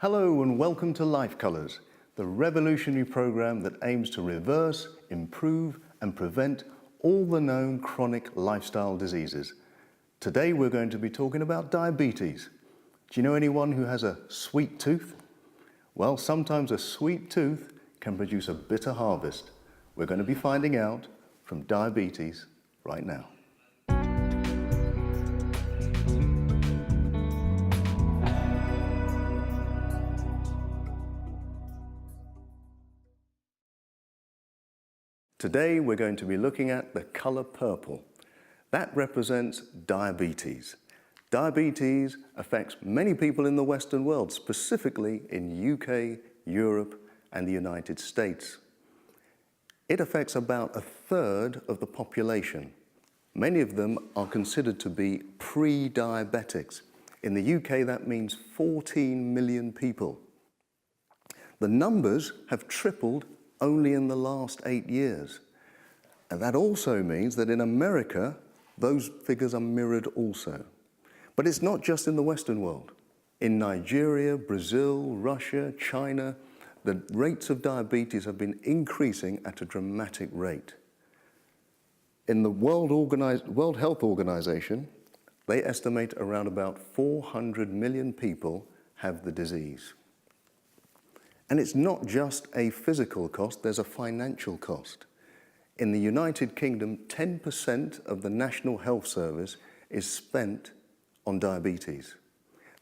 Hello and welcome to Lifecolours, the revolutionary program that aims to reverse, improve and prevent all the known chronic lifestyle diseases. Today we're going to be talking about diabetes. Do you know anyone who has a sweet tooth? Well, sometimes a sweet tooth can produce a bitter harvest. We're going to be finding out from diabetes right now. Today we're going to be looking at the colour purple. That represents diabetes. Diabetes affects many people in the Western world, specifically in UK, Europe and the United States. It affects about a third of the population. Many of them are considered to be pre-diabetics. In the UK that means 14 million people. The numbers have tripled only in the last 8 years. And that also means that in America, those figures are mirrored also. But it's not just in the Western world. In Nigeria, Brazil, Russia, China, the rates of diabetes have been increasing at a dramatic rate. In the World Health Organization, they estimate around about 400 million people have the disease. And it's not just a physical cost, there's a financial cost. In the United Kingdom, 10% of the National Health Service is spent on diabetes.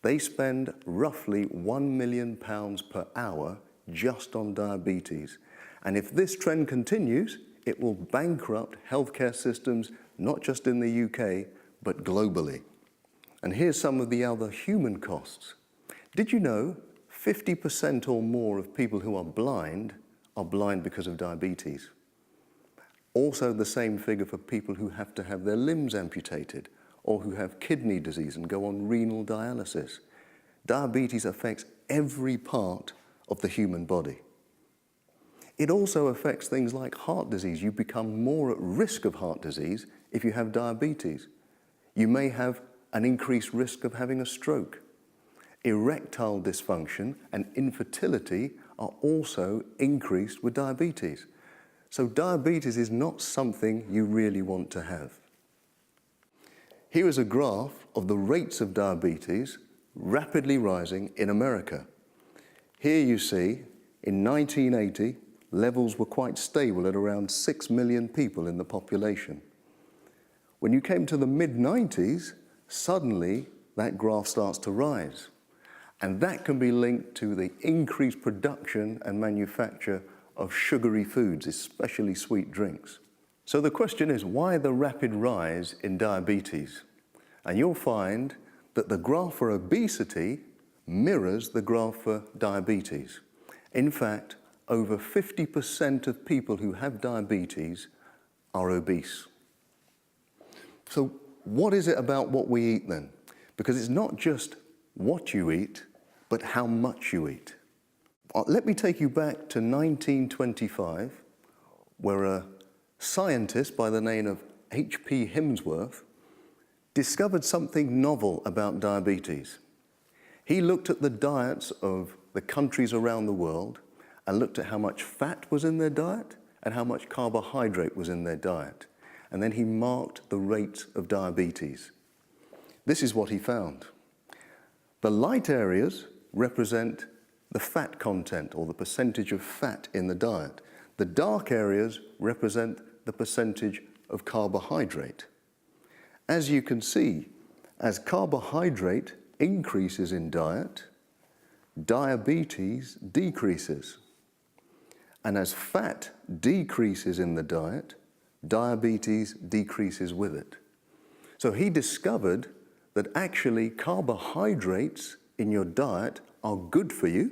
They spend roughly £1 million per hour just on diabetes. And if this trend continues, it will bankrupt healthcare systems, not just in the UK, but globally. And here's some of the other human costs. Did you know 50% or more of people who are blind because of diabetes? Also the same figure for people who have to have their limbs amputated or who have kidney disease and go on renal dialysis. Diabetes affects every part of the human body. It also affects things like heart disease. You become more at risk of heart disease if you have diabetes. You may have an increased risk of having a stroke. Erectile dysfunction and infertility are also increased with diabetes. So diabetes is not something you really want to have. Here is a graph of the rates of diabetes rapidly rising in America. Here you see, in 1980, levels were quite stable at around 6 million people in the population. When you came to the mid-90s, suddenly that graph starts to rise. And that can be linked to the increased production and manufacture of sugary foods, especially sweet drinks. So the question is, why the rapid rise in diabetes? And you'll find that the graph for obesity mirrors the graph for diabetes. In fact, over 50% of people who have diabetes are obese. So what is it about what we eat then? Because it's not just what you eat, but how much you eat. Let me take you back to 1925, where a scientist by the name of H.P. Himsworth discovered something novel about diabetes. He looked at the diets of the countries around the world and looked at how much fat was in their diet and how much carbohydrate was in their diet. And then he marked the rates of diabetes. This is what he found. The light areas represent the fat content or the percentage of fat in the diet. The dark areas represent the percentage of carbohydrate. As you can see, as carbohydrate increases in diet, diabetes decreases. And as fat decreases in the diet, diabetes decreases with it. So he discovered that actually carbohydrates in your diet are good for you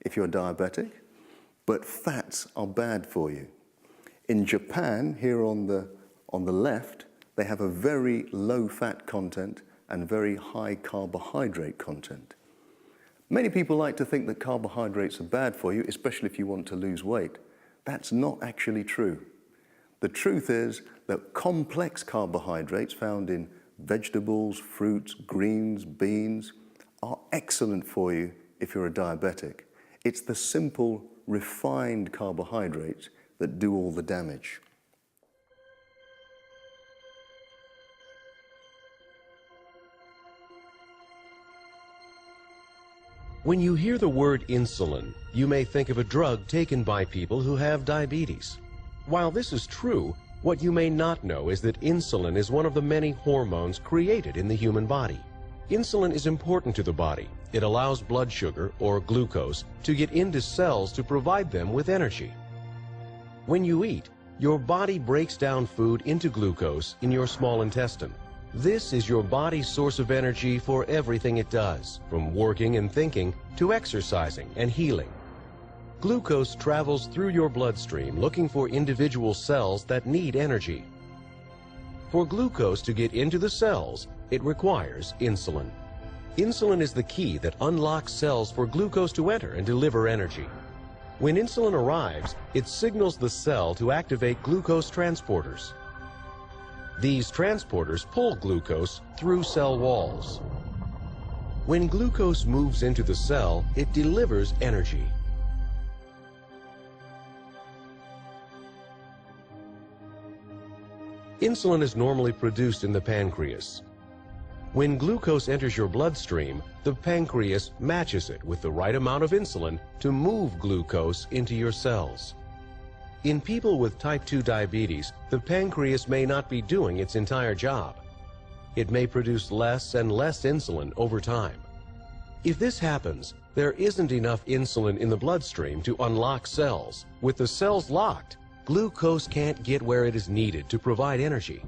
if you're diabetic, but fats are bad for you. In Japan, here on the left, they have a very low fat content and very high carbohydrate content. Many people like to think that carbohydrates are bad for you, especially if you want to lose weight. That's not actually true. The truth is that complex carbohydrates found in vegetables, fruits, greens, beans are excellent for you if you're a diabetic. It's the simple, refined carbohydrates that do all the damage. When you hear the word insulin, you may think of a drug taken by people who have diabetes. While this is true, what you may not know is that insulin is one of the many hormones created in the human body. Insulin is important to the body. It allows blood sugar, or glucose, to get into cells to provide them with energy. When you eat, your body breaks down food into glucose in your small intestine. This is your body's source of energy for everything it does, from working and thinking to exercising and healing. Glucose travels through your bloodstream looking for individual cells that need energy. For glucose to get into the cells, it requires insulin. Insulin is the key that unlocks cells for glucose to enter and deliver energy. When insulin arrives, it signals the cell to activate glucose transporters. These transporters pull glucose through cell walls. When glucose moves into the cell, it delivers energy. Insulin is normally produced in the pancreas. When glucose enters your bloodstream, the pancreas matches it with the right amount of insulin to move glucose into your cells. In people with type 2 diabetes, the pancreas may not be doing its entire job. It may produce less and less insulin over time. If this happens, there isn't enough insulin in the bloodstream to unlock cells. With the cells locked, glucose can't get where it is needed to provide energy.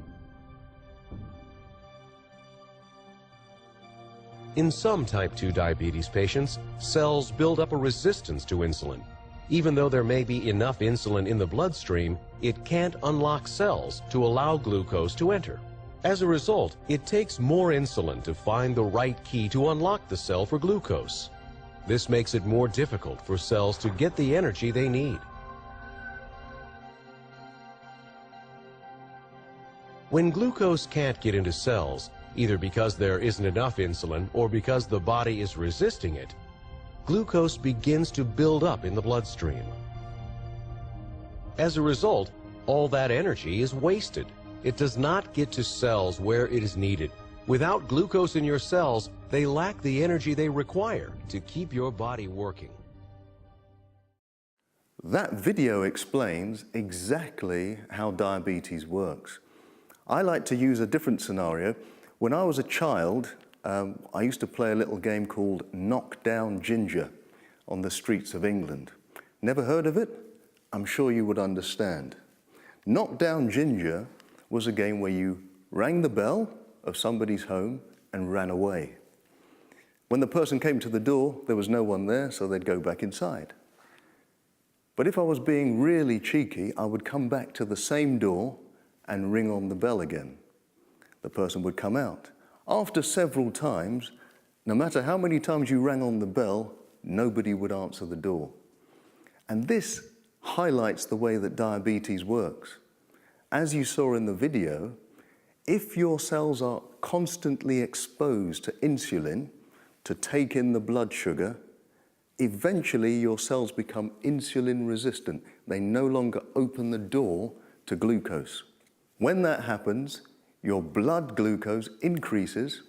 In some type 2 diabetes patients, cells build up a resistance to insulin. Even though there may be enough insulin in the bloodstream, it can't unlock cells to allow glucose to enter. As a result, it takes more insulin to find the right key to unlock the cell for glucose. This makes it more difficult for cells to get the energy they need. When glucose can't get into cells, either because there isn't enough insulin or because the body is resisting it, glucose begins to build up in the bloodstream. As a result, all that energy is wasted. It does not get to cells where it is needed. Without glucose in your cells, they lack the energy they require to keep your body working. That video explains exactly how diabetes works. I like to use a different scenario. When I was a child, I used to play a little game called Knock Down Ginger on the streets of England. Never heard of it? I'm sure you would understand. Knock Down Ginger was a game where you rang the bell of somebody's home and ran away. When the person came to the door, there was no one there, so they'd go back inside. But if I was being really cheeky, I would come back to the same door and ring on the bell again. The person would come out. After several times, no matter how many times you rang on the bell, nobody would answer the door. And this highlights the way that diabetes works. As you saw in the video, if your cells are constantly exposed to insulin to take in the blood sugar, eventually your cells become insulin resistant. They no longer open the door to glucose. When that happens, your blood glucose increases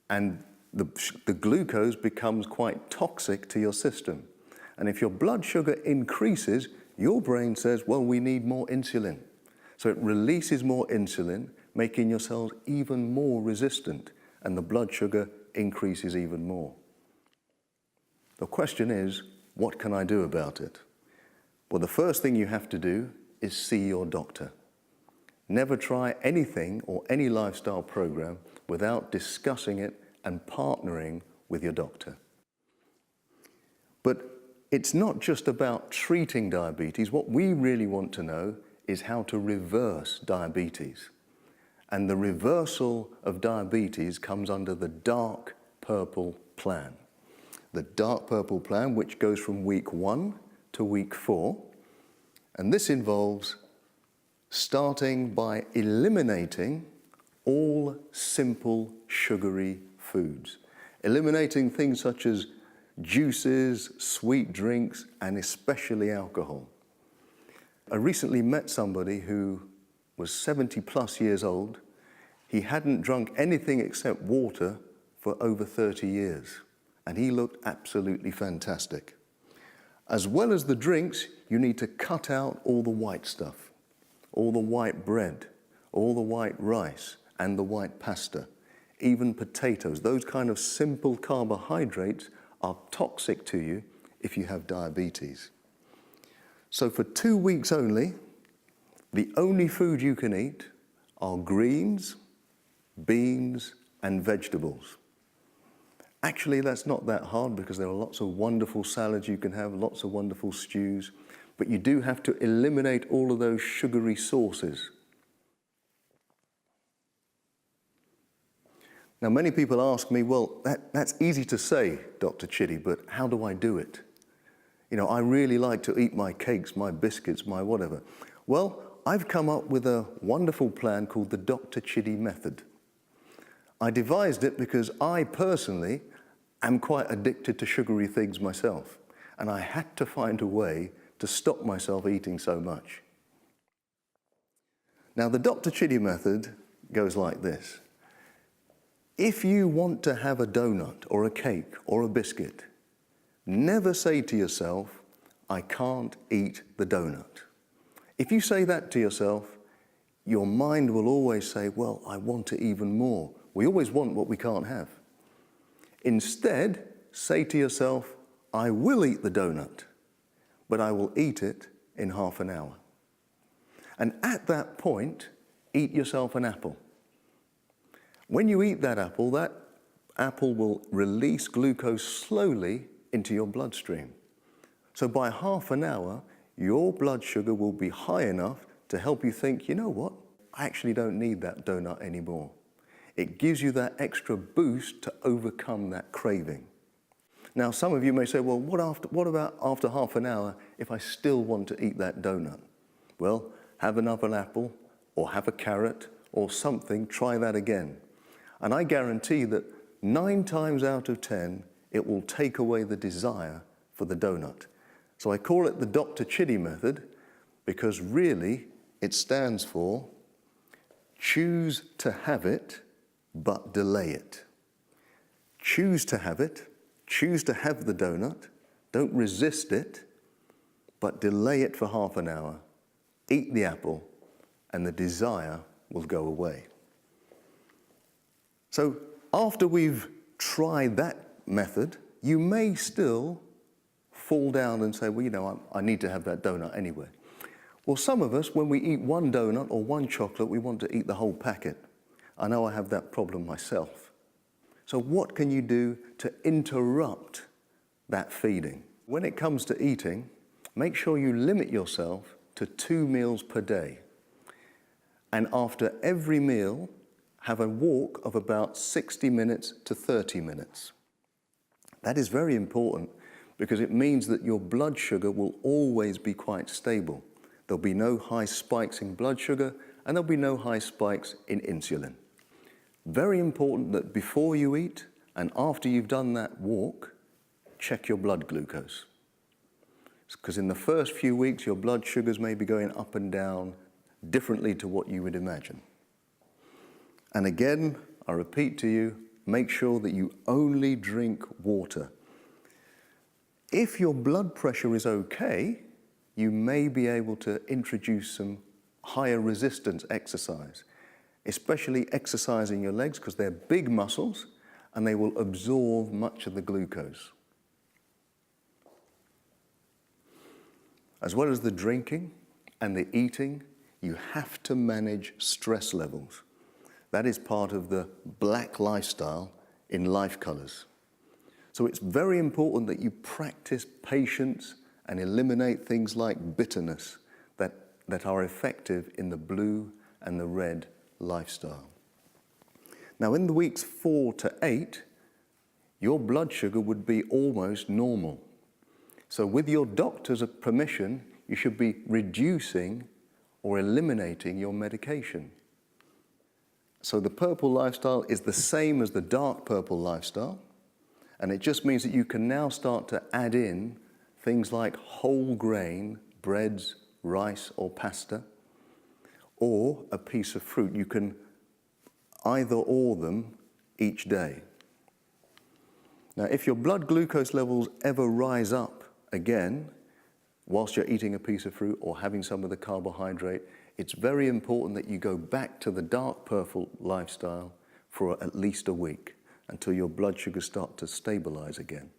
and the glucose becomes quite toxic to your system. And if your blood sugar increases, your brain says, well, we need more insulin. So it releases more insulin, making your cells even more resistant, and the blood sugar increases even more. The question is, what can I do about it? Well, the first thing you have to do is see your doctor. Never try anything or any lifestyle program without discussing it and partnering with your doctor. But it's not just about treating diabetes. What we really want to know is how to reverse diabetes. And the reversal of diabetes comes under the dark purple plan. The dark purple plan, which goes from week 1 to week 4. And this involves starting by eliminating all simple sugary foods. Eliminating things such as juices, sweet drinks, and especially alcohol. I recently met somebody who was 70 plus years old. He hadn't drunk anything except water for over 30 years, and he looked absolutely fantastic. As well as the drinks, you need to cut out all the white stuff, all the white bread, all the white rice, and the white pasta, even potatoes. Those kind of simple carbohydrates are toxic to you if you have diabetes. So for 2 weeks only, the only food you can eat are greens, beans, and vegetables. Actually, that's not that hard because there are lots of wonderful salads you can have, lots of wonderful stews, but you do have to eliminate all of those sugary sources. Now, many people ask me, well, that's easy to say, Dr. Chitty, but how do I do it? You know, I really like to eat my cakes, my biscuits, my whatever. Well, I've come up with a wonderful plan called the Dr. Chitty method. I devised it because I personally am quite addicted to sugary things myself, and I had to find a way to stop myself eating so much. Now, the Dr. Chitty method goes like this. If you want to have a donut or a cake or a biscuit, never say to yourself, I can't eat the donut. If you say that to yourself, your mind will always say, well, I want it even more. We always want what we can't have. Instead, say to yourself, I will eat the donut, but I will eat it in half an hour. And at that point, eat yourself an apple. When you eat that apple will release glucose slowly into your bloodstream. So by half an hour, your blood sugar will be high enough to help you think, you know what, I actually don't need that donut anymore. It gives you that extra boost to overcome that craving. Now, some of you may say, well, what about after half an hour if I still want to eat that donut? Well, have another apple or have a carrot or something, try that again. And I guarantee that 9 times out of 10, it will take away the desire for the donut. So I call it the Dr. Chitty method because really it stands for choose to have it, but delay it. Choose to have it, choose to have the donut, don't resist it, but delay it for half an hour, eat the apple, and the desire will go away. So after we've tried that method, you may still fall down and say, well, you know, I need to have that donut anyway. Well, some of us, when we eat one donut or one chocolate, we want to eat the whole packet. I know I have that problem myself. So what can you do to interrupt that feeding? When it comes to eating, make sure you limit yourself to 2 meals per day. And after every meal, have a walk of about 60 minutes to 30 minutes. That is very important because it means that your blood sugar will always be quite stable. There'll be no high spikes in blood sugar and there'll be no high spikes in insulin. Very important that before you eat and after you've done that walk, check your blood glucose. Because in the first few weeks, your blood sugars may be going up and down differently to what you would imagine. And again, I repeat to you, make sure that you only drink water. If your blood pressure is okay, you may be able to introduce some higher resistance exercise, especially exercising your legs because they're big muscles and they will absorb much of the glucose. As well as the drinking and the eating, you have to manage stress levels. That is part of the black lifestyle in Lifecolours. So it's very important that you practice patience and eliminate things like bitterness that are effective in the blue and the red lifestyle. Now in the weeks 4 to 8, your blood sugar would be almost normal. So with your doctor's permission, you should be reducing or eliminating your medication. So the purple lifestyle is the same as the dark purple lifestyle. And it just means that you can now start to add in things like whole grain, breads, rice or pasta, or a piece of fruit. You can either or them each day. Now, if your blood glucose levels ever rise up again, whilst you're eating a piece of fruit or having some of the carbohydrate, it's very important that you go back to the dark purple lifestyle for at least a week until your blood sugars start to stabilize again.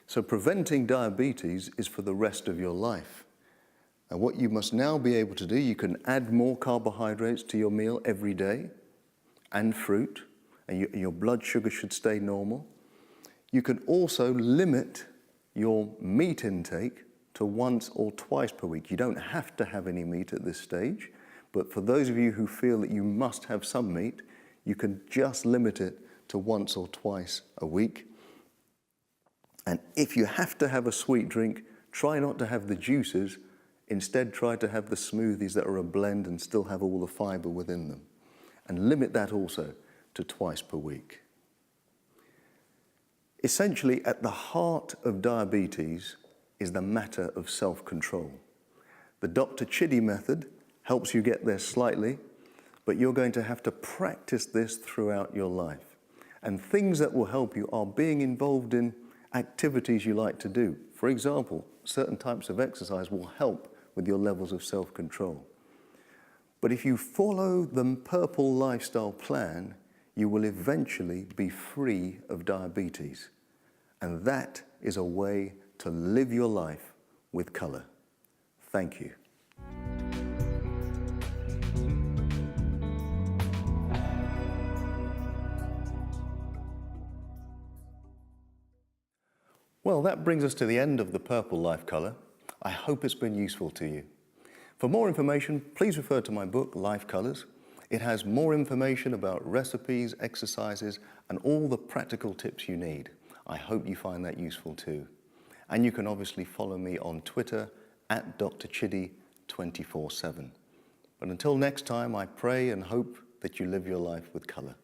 So preventing diabetes is for the rest of your life. And what you must now be able to do, you can add more carbohydrates to your meal every day and fruit, and your blood sugar should stay normal. You can also limit your meat intake to once or twice per week. You don't have to have any meat at this stage, but for those of you who feel that you must have some meat, you can just limit it to once or twice a week. And if you have to have a sweet drink, try not to have the juices. Instead, try to have the smoothies that are a blend and still have all the fiber within them. And limit that also to twice per week. Essentially, at the heart of diabetes is the matter of self-control. The Dr. Chidi method helps you get there slightly, but you're going to have to practice this throughout your life. And things that will help you are being involved in activities you like to do. For example, certain types of exercise will help with your levels of self-control. But if you follow the purple lifestyle plan, you will eventually be free of diabetes. And that is a way to live your life with color. Thank you. Well, that brings us to the end of the Purple Life Color. I hope it's been useful to you. For more information, please refer to my book, Lifecolours. It has more information about recipes, exercises, and all the practical tips you need. I hope you find that useful too. And you can obviously follow me on Twitter at Dr. Chidi 24/7. But until next time, I pray and hope that you live your life with color.